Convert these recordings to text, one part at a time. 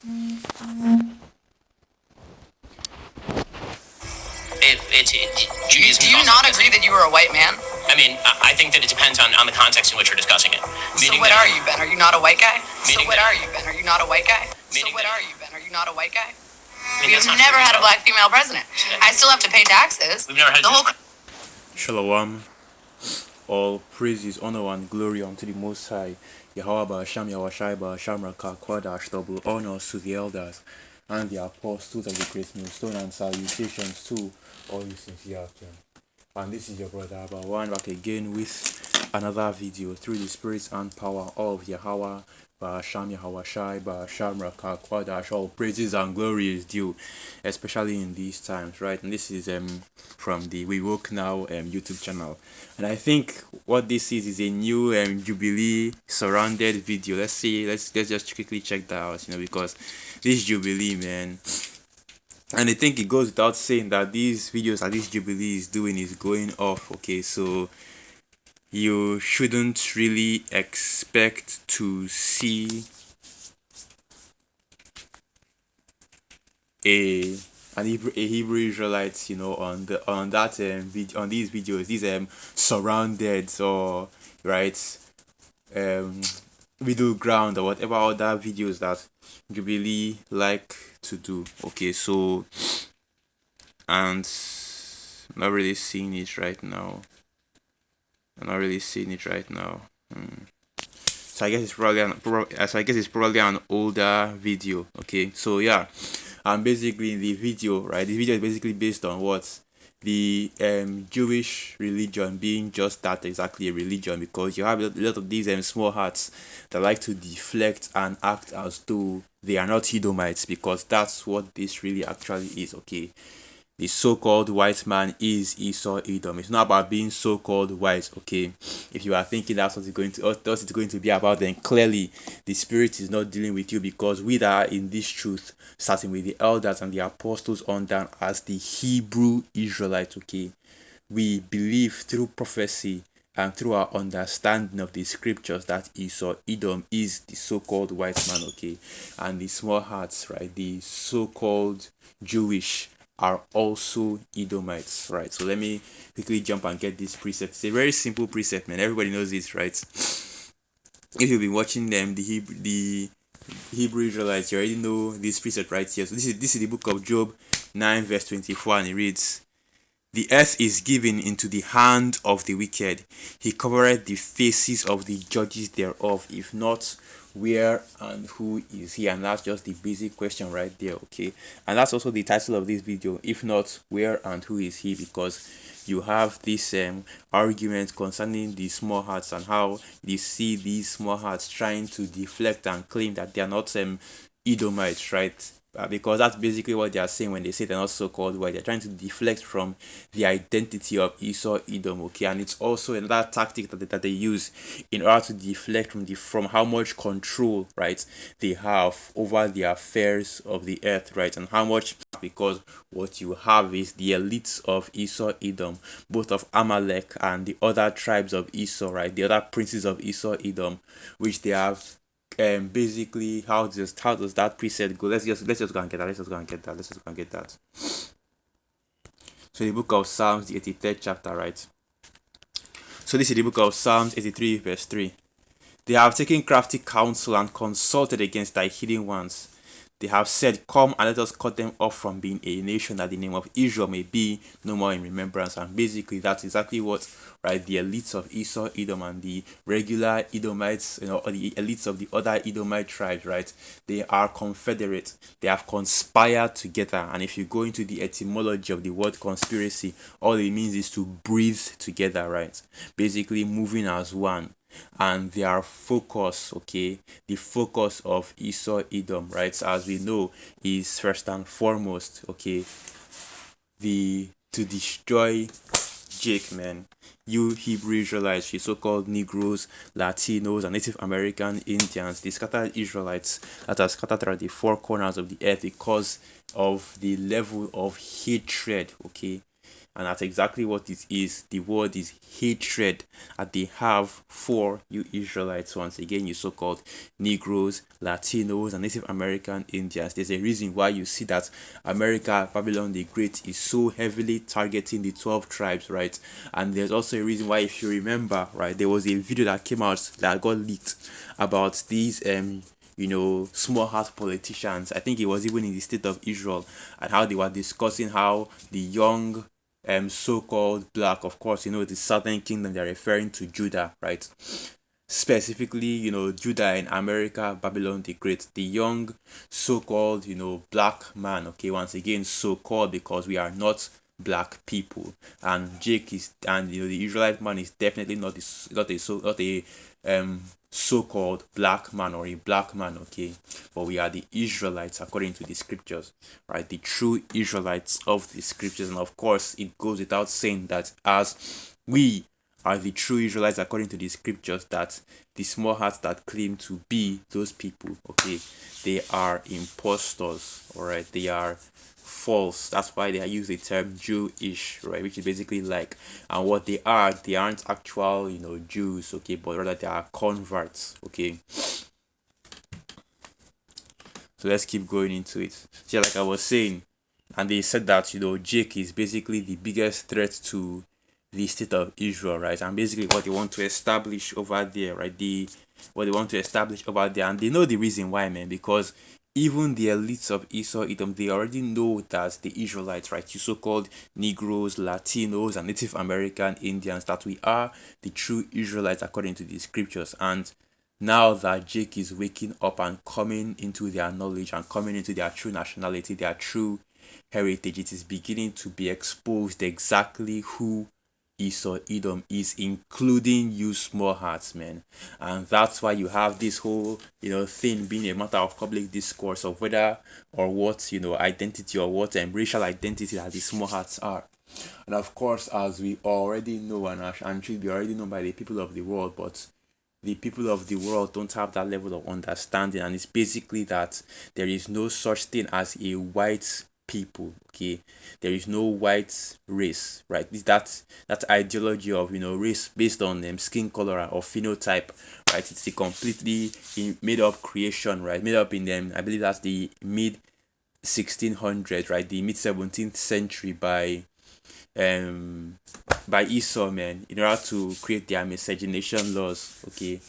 Do you not agree that you were a white man? I mean, I think that it depends on the context in which we're discussing it. So what are you, Ben? Are you not a white guy? So Meaning what that- are you, Ben? Are you not a white guy? So Meaning what that- are you, Ben? Are you not a white guy? I mean, We've that's not never true. had a black female president. I still have to pay taxes. We've never had The whole Shalom. All praises, honor, and glory unto the Most High. Yahweh Ba'asham, Yahweh Ba'asham, Raka, Kwadash, double honors to the elders and the apostles of the great millstone, and salutations to all you sincere kin. And this is your brother Abba One back again with another video through the spirits and power of Yahweh Ba'asham, Yahweh Shai, Ba'asham, Raka, Kwadash. All praises and glory is due, especially in these times, right? And this is from the We Woke Now YouTube channel. And I think what this is a new Jubilee surrounded video. Let's just quickly check that out, because this Jubilee, man. And I think it goes without saying that these videos that this Jubilee is doing is going off, okay? So you shouldn't really expect to see a Hebrew Israelites, on that video, on these videos, these surrounded, or right, middle ground, or whatever other videos that you really like to do. Okay, so, and I'm not really seeing it right now. So I guess it's probably an older video. Okay, so yeah, basically in the video, right, the video is basically based on what the Jewish religion being just that, exactly, a religion, because you have a lot of these small hearts that like to deflect and act as though they are not Edomites, because that's what this really actually is. Okay, the so-called white man is Esau Edom. It's not about being so-called white. Okay, if you are thinking that's what it's going to be about, then clearly the spirit is not dealing with you, because we that are in this truth, starting with the elders and the apostles on down, as the Hebrew Israelites, okay, we believe through prophecy and through our understanding of the scriptures that Esau Edom is the so-called white man, okay, and the small hearts, right, the so-called Jewish, are also Edomites, right? So let me quickly jump and get this preset. It's a very simple preset, man. Everybody knows this, right? If you've been watching them, the Hebrew Israelites, you already know this preset right here. So this is the book of Job 9 verse 24, and it reads, "The earth is given into the hand of the wicked. He covereth the faces of the judges thereof. If not, where and who is he?" And that's just the basic question right there, okay? And that's also the title of this video. If not, where and who is he? Because you have this argument concerning the small hearts and how you see these small hearts trying to deflect and claim that they are not Edomites, right? Because that's basically what they are saying when they say they're not so-called white. They're trying to deflect from the identity of Esau Edom, okay? And it's also another tactic that they use in order to deflect from how much control, right, they have over the affairs of the earth, right? And how much, because what you have is the elites of Esau Edom, both of Amalek and the other tribes of Esau, right? The other princes of Esau Edom, which they have basically, how does that preset go? Let's just go and get that. So the book of Psalms, the 83rd chapter, right? So this is the book of Psalms 83 verse 3. "They have taken crafty counsel and consulted against thy hidden ones. They have said, Come and let us cut them off from being a nation, that the name of Israel may be no more in remembrance." And basically that's exactly what, right, the elites of Esau Edom and the regular Edomites, or the elites of the other Edomite tribes, right, they are confederate. They have conspired together. And if you go into the etymology of the word conspiracy, all it means is to breathe together, right? Basically moving as one. And their focus, okay, the focus of Esau Edom, right, as we know, is first and foremost, okay, to destroy Jake, man. You Hebrew Israelites, you so-called Negroes, Latinos, and Native American Indians, the scattered Israelites that are scattered throughout the four corners of the earth because of the level of hatred, okay, And that's exactly what it is. The word is hatred that they have for you Israelites. Once again, you so-called Negroes, Latinos, and Native American Indians. There's a reason why you see that America, Babylon the Great, is so heavily targeting the 12 tribes, right? And there's also a reason why, if you remember, right, there was a video that came out that got leaked about these small house politicians. I think it was even in the state of Israel, and how they were discussing how the young so-called black, of course, the southern kingdom, they're referring to Judah, right? Specifically, Judah in America, Babylon the Great, the young so-called, black man, okay, once again, so-called, because we are not black people, and Jake is, and the Israelite man is definitely not a so-called black man or a black man, okay, but we are the Israelites according to the scriptures, right? The true Israelites of the scriptures. And of course, it goes without saying that as we are the true Israelites according to the scriptures, that the small hearts that claim to be those people, okay, they are impostors, all right, they are false. That's why they use the term Jewish, right, which is basically like, and what they aren't actual Jews, okay, but rather they are converts, okay. So let's keep going into it. So like I was saying, and they said that Jake is basically the biggest threat to the state of Israel, right? And basically what they want to establish over there, right? What they want to establish over there, and they know the reason why, man, because even the elites of Esau Edom, they already know that the Israelites, right, you so-called Negroes, Latinos, and Native American Indians, that we are the true Israelites according to the scriptures. And now that Jake is waking up and coming into their knowledge and coming into their true nationality, their true heritage, it is beginning to be exposed exactly who Esau Edom is, including you small hearts, man. And that's why you have this whole thing being a matter of public discourse of whether or what identity or what racial identity that the small hearts are. And of course, as we already know, and should be already known by the people of the world, but the people of the world don't have that level of understanding, and it's basically that there is no such thing as a white people, okay. There is no white race, right? That ideology of race based on skin color or phenotype, right? It's a completely made up creation, right? Made up in them, I believe that's the mid 1600s, right? The mid 17th century by Esau, man, in order to create their miscegenation laws, okay.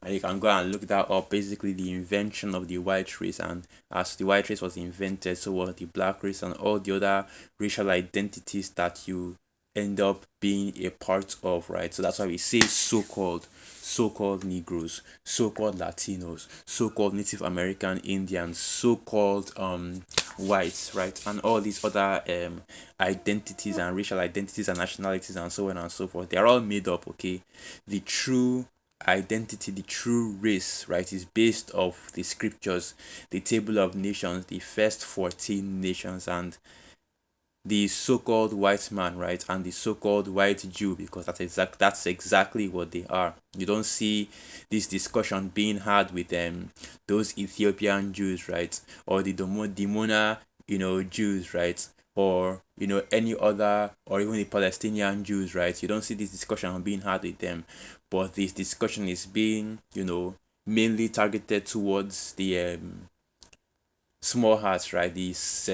And you can go and look that up. Basically, the invention of the white race, and as the white race was invented, so was the black race and all the other racial identities that you end up being a part of, right? So that's why we say so-called Negroes, so-called Latinos, so-called Native American Indians, so-called whites, right? And all these other identities and racial identities and nationalities and so on and so forth. They're all made up, okay? The true identity, the true race, right, is based off the scriptures, the table of nations, the first 14 nations, and the so-called white man, right, and the so-called white Jew, because that's exactly what they are. You don't see this discussion being had with those Ethiopian Jews, right, or the Dimona, Jews, right, or any other, or even the Palestinian Jews, right. You don't see this discussion being had with them, but this discussion is being mainly targeted towards the small hearts, right? These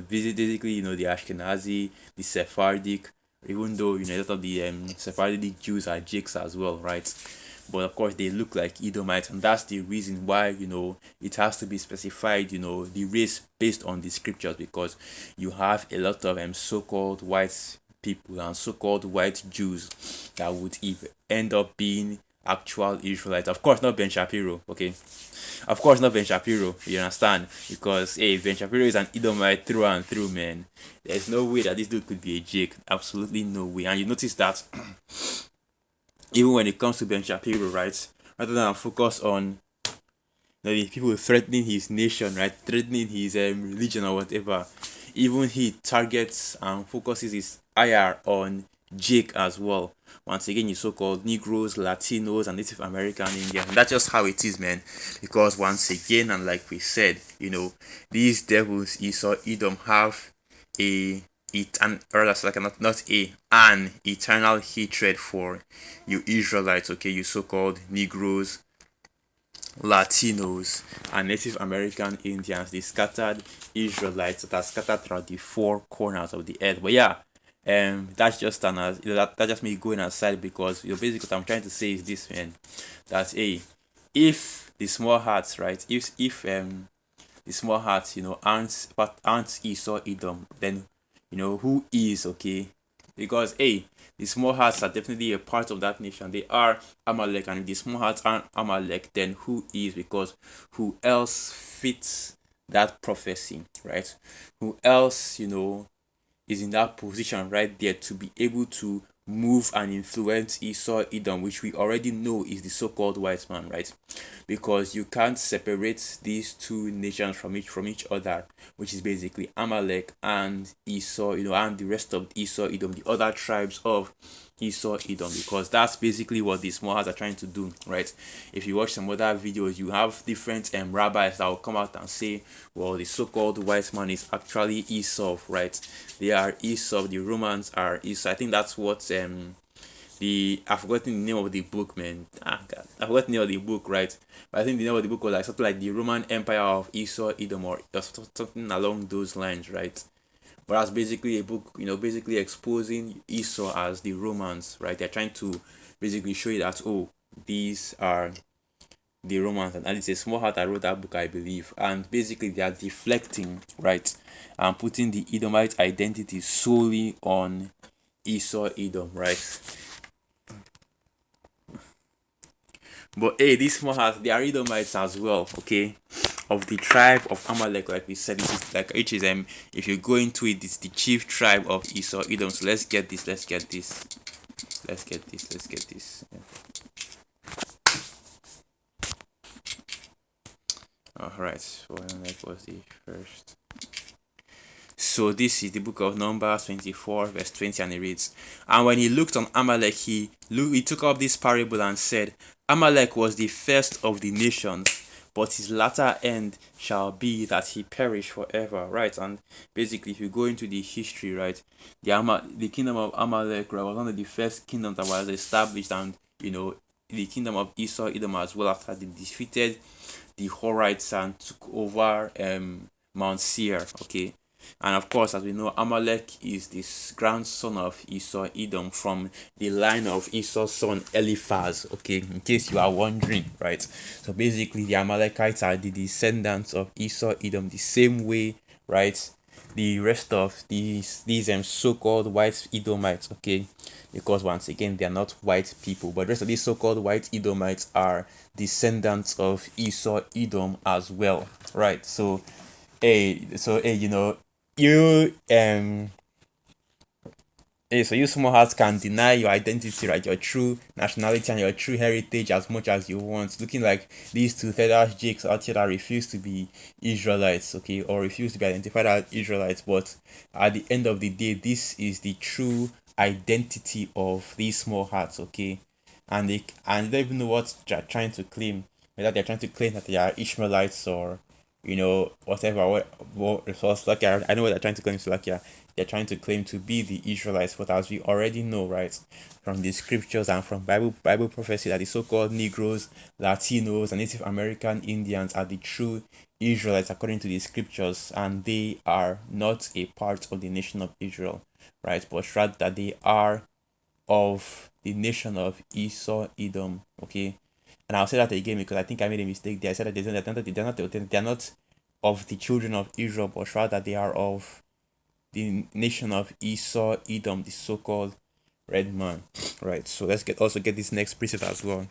basically the Ashkenazi, the Sephardic, even though a lot of the Sephardic Jews are Jakes as well, right? But of course they look like Edomites, and that's the reason why it has to be specified, the race based on the scriptures, because you have a lot of so-called white people and so-called white Jews that would end up being actual Israelites. Of course, not Ben Shapiro, okay? Of course, not Ben Shapiro, you understand? Because, hey, Ben Shapiro is an Edomite through and through, man. There's no way that this dude could be a Jake. Absolutely no way. And you notice that even when it comes to Ben Shapiro, right? Rather than focus on the people threatening his nation, right? Threatening his religion or whatever, even he targets and focuses his ire on Jake as well. Once again, you so-called Negroes, Latinos, and Native American Indians. That's just how it is, man. Because once again, and like we said, these devils, Esau, Edom, have a it and rather like an eternal hatred for you Israelites, okay, you so-called Negroes, Latinos, and Native American Indians, the scattered Israelites that are scattered throughout the four corners of the earth. But yeah, that's just that just me going aside because basically what I'm trying to say is this, man, that hey, if the small hearts, right, if the small hearts, aren't Esau Edom, then who is, okay? Because hey, the small hearts are definitely a part of that nation. They are Amalek, and if the small hearts aren't Amalek, then who is? Because who else fits that prophecy, right? Who else, is in that position right there to be able to move and influence Esau Edom, which we already know is the so-called white man, right? Because you can't separate these two nations from each other, which is basically Amalek and Esau, and the rest of Esau Edom, the other tribes of Esau Edom, because that's basically what these Mohas are trying to do, right? If you watch some other videos, you have different rabbis that will come out and say, well, the so-called white man is actually Esau, right? They are Esau, the Romans are Esau. I think that's what I've forgotten the name of the book, man. God, I've forgotten the name of the book, right? But I think the name of the book was like something like the Roman Empire of Esau Edom, or something along those lines, right? But that's basically a book, basically exposing Esau as the Romans, right? They're trying to basically show you that, oh, these are the Romans, and it's a small heart that wrote that book, I believe. And basically, they are deflecting, right, and putting the Edomite identity solely on Esau Edom, right? But hey, these small hearts, they are Edomites as well, okay? Of the tribe of Amalek, like we said, this is like which is if you go into it, it's the chief tribe of Esau Edom. So let's get this. Yeah. Alright, so that was the first. So this is the book of Numbers 24, verse 20, and it reads, and when he looked on Amalek, he took up this parable and said, Amalek was the first of the nations, but his latter end shall be that he perish forever, right? And basically, if you go into the history, right, the kingdom of Amalek, right, was one of the first kingdoms that was established, and the kingdom of Esau Edom as well, after they defeated the Horites and took over Mount Seir, okay. And of course, as we know, Amalek is this grandson of Esau Edom from the line of Esau's son Eliphaz, okay, in case you are wondering, right? So basically, the Amalekites are the descendants of Esau Edom, the same way, right? The rest of these so-called white Edomites, okay, because once again they are not white people, but the rest of these so-called white Edomites are descendants of Esau Edom as well, right? So you so you small hearts can deny your identity, right? Your true nationality and your true heritage as much as you want. Looking like these two feathers jakes out here that refuse to be Israelites, okay, or refuse to be identified as Israelites. But at the end of the day, this is the true identity of these small hearts, okay? And they don't even know what they're trying to claim. Whether they're trying to claim that they are Ishmaelites or whatever. So Slovakia, I know what they're trying to claim. Slovakia, they're trying to claim to be the Israelites, but as we already know, right, from the scriptures and from Bible prophecy, that the so-called Negroes, Latinos, and Native American Indians are the true Israelites according to the scriptures, and they are not a part of the nation of Israel, right? But rather that they are of the nation of Esau Edom, okay. And I'll say that again because I think I made a mistake there. I said that they're not of the children of Israel, but rather they are of the nation of Esau Edom, the so-called red man, right? So let's get this next precept as well.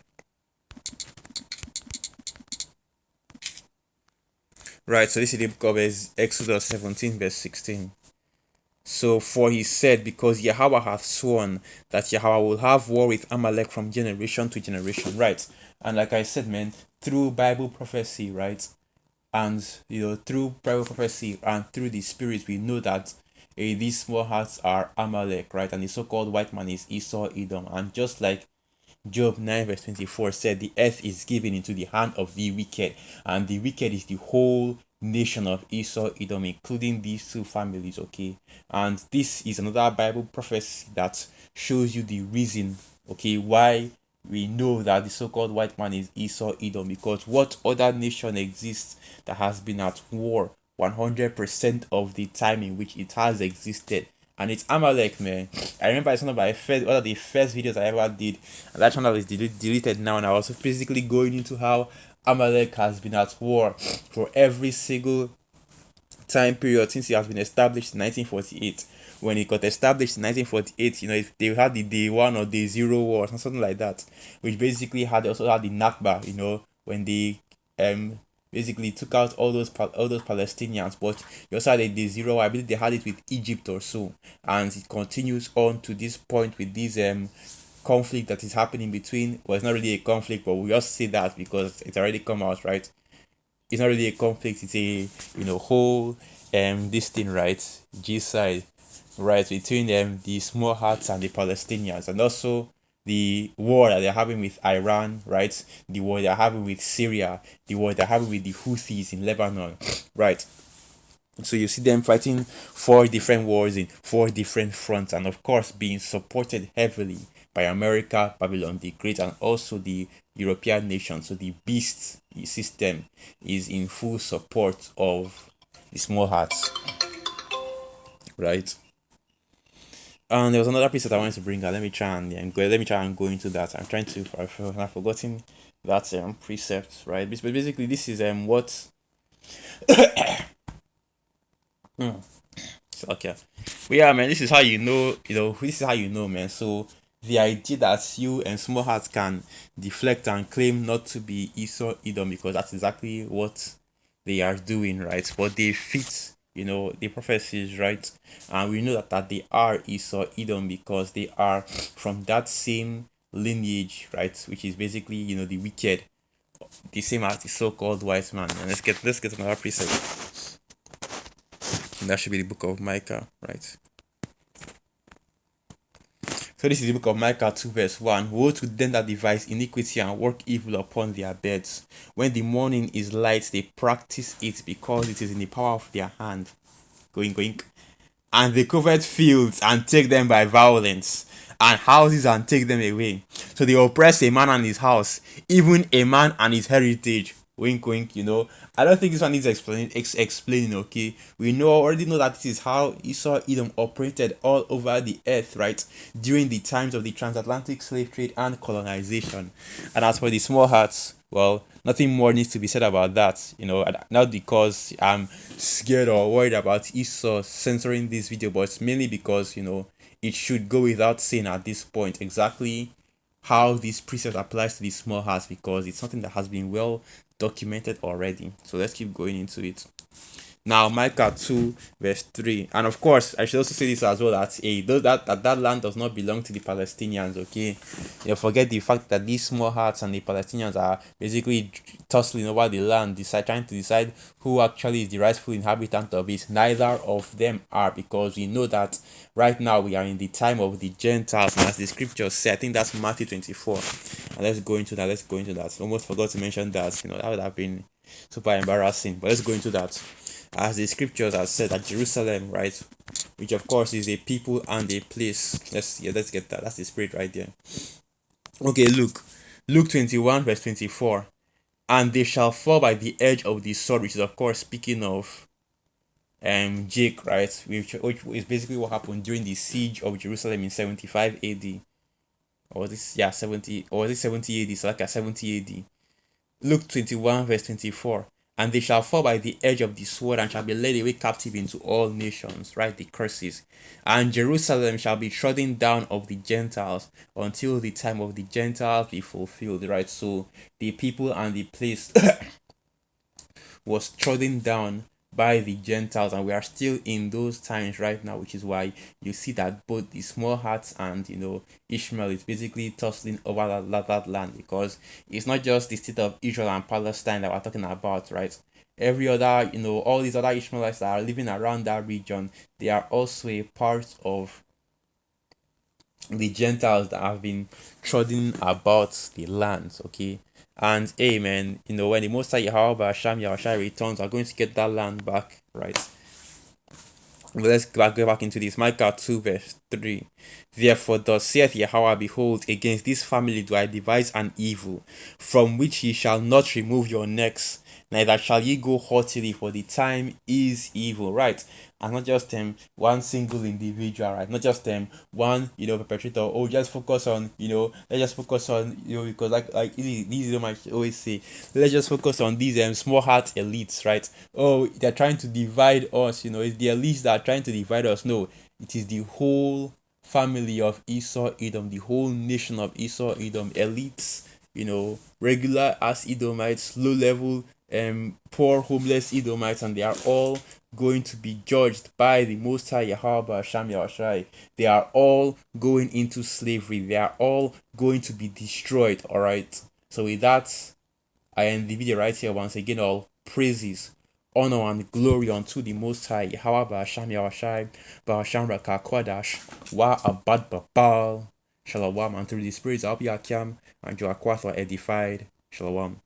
Right, so this is the book of Exodus 17, verse 16. So, for he said, because Yahweh hath sworn that Yahweh will have war with Amalek from generation to generation, right? And like I said, man, through Bible prophecy, right? And, through Bible prophecy and through the Spirit, we know that these small hearts are Amalek, right? And the so-called white man is Esau Edom. And just like Job 9 verse 24 said, the earth is given into the hand of the wicked, and the wicked is the whole nation of Esau, Edom, including these two families, okay? And this is another Bible prophecy that shows you the reason, okay, why we know that the so-called white man is Esau, Edom, because what other nation exists that has been at war 100% of the time in which it has existed? And it's Amalek, man. I remember it's one of one of the first videos I ever did, and that channel is deleted now. And I was basically going into how Amalek has been at war for every single time period since it has been established in 1948. When it got established in 1948, they had the day one or day zero war or something like that, which basically also had the Nakba, when they basically took out all those Palestinians. But you also had a day zero war. I believe they had it with Egypt or so, and it continues on to this point with this conflict that is happening between. Well, it's not really a conflict, but we just say that because it's already come out, right? It's not really a conflict, it's a whole this thing, right? Genocide, right, between the small hearts and the Palestinians, and also the war that they're having with Iran, right? The war they're having with Syria, the war they're having with the Houthis in Lebanon, right? So you see them fighting four different wars in four different fronts, and of course being supported heavily by America, Babylon the Great, and also the European nations. So the beast system is in full support of the small hearts, right? And there was another piece that I wanted to bring out. Let me try and go into that. I've forgotten that precept, right? But basically, this is what. Okay. But yeah, man, this is how this is how man. So the idea that you and small hearts can deflect and claim not to be Esau, Edom, because that's exactly what they are doing, right? But they fit, the prophecies, right? And we know that they are Esau, Edom, because they are from that same lineage, right? Which is basically, the wicked, the same as the so-called wise man. And let's get another precept. And that should be the book of Micah, right? So this is the book of Micah 2 verse 1. Woe to them that devise iniquity and work evil upon their beds. When the morning is light, they practice it because it is in the power of their hand. Going. And they covet fields and take them by violence, and houses and take them away. So they oppress a man and his house, even a man and his heritage. Wink, wink. I don't think this one needs explaining. Okay, we already know that this is how Esau, Edom operated all over the earth, right? During the times of the transatlantic slave trade and colonization. And as for the small hearts, well, nothing more needs to be said about that. Not because I'm scared or worried about Esau censoring this video, but it's mainly because it should go without saying at this point exactly how this precept applies to the small hearts, because it's something that has been well documented already. So let's keep going into it. Now Micah 2 verse 3, and of course I should also say this as well, that land does not belong to the Palestinians, okay? Forget the fact that these small hearts and the Palestinians are basically tussling over the land, trying to decide who actually is the rightful inhabitant of it. Neither of them are, because we know that right now we are in the time of the Gentiles, and as the scriptures say, I think that's Matthew 24. And let's go into that. Almost forgot to mention that. That would have been super embarrassing, but let's go into that. As the scriptures have said, that Jerusalem, right, which of course is a people and a place. Let's get that. That's the spirit right there. Okay, Luke 21 verse 24. And they shall fall by the edge of the sword, which is of course speaking of Jake, right, which is basically what happened during the siege of Jerusalem in 75 AD. Or was this 70, or was it 70 AD? So like a 70 AD. Luke 21 verse 24. And they shall fall by the edge of the sword, and shall be led away captive into all nations, right? The curses. And Jerusalem shall be trodden down of the Gentiles until the time of the Gentiles be fulfilled, right? So the people and the place was trodden down by the Gentiles, and we are still in those times right now, which is why you see that both the small hearts and Ishmael is basically tussling over that land, because it's not just the state of Israel and Palestine that we're talking about, right? Every other, all these other Ishmaelites that are living around that region, they are also a part of the Gentiles that have been trotting about the lands, okay? And amen. When the Most High Yahweh Hashem Yahushai returns, are going to get that land back, right? But let's go back into this. Micah 2 verse 3. Therefore thus saith Yahweh, behold, against this family do I devise an evil, from which ye shall not remove your necks, neither shall ye go haughtily, for the time is evil, right? And not just one single individual, right? Not just one perpetrator. Oh, just focus on let's just focus on because these might always say, let's just focus on these small heart elites, right? Oh, they're trying to divide us. It's the elites that are trying to divide us. No, it is the whole family of Esau Edom, the whole nation of Esau Edom, elites, regular ass Edomites, low level poor homeless Edomites, and they are all going to be judged by the Most High Yahweh Hashem Yahushai. They are all going into slavery. They are all going to be destroyed. Alright. So with that, I end the video right here. Once again, all praises, honor, and glory unto the Most High Yahweh Hashem Yahushai, Bahasham Rakakwadash, Wa Abad Babal, Shalom, and through the spirits of Yakim and Joaquath are edified. Shalom.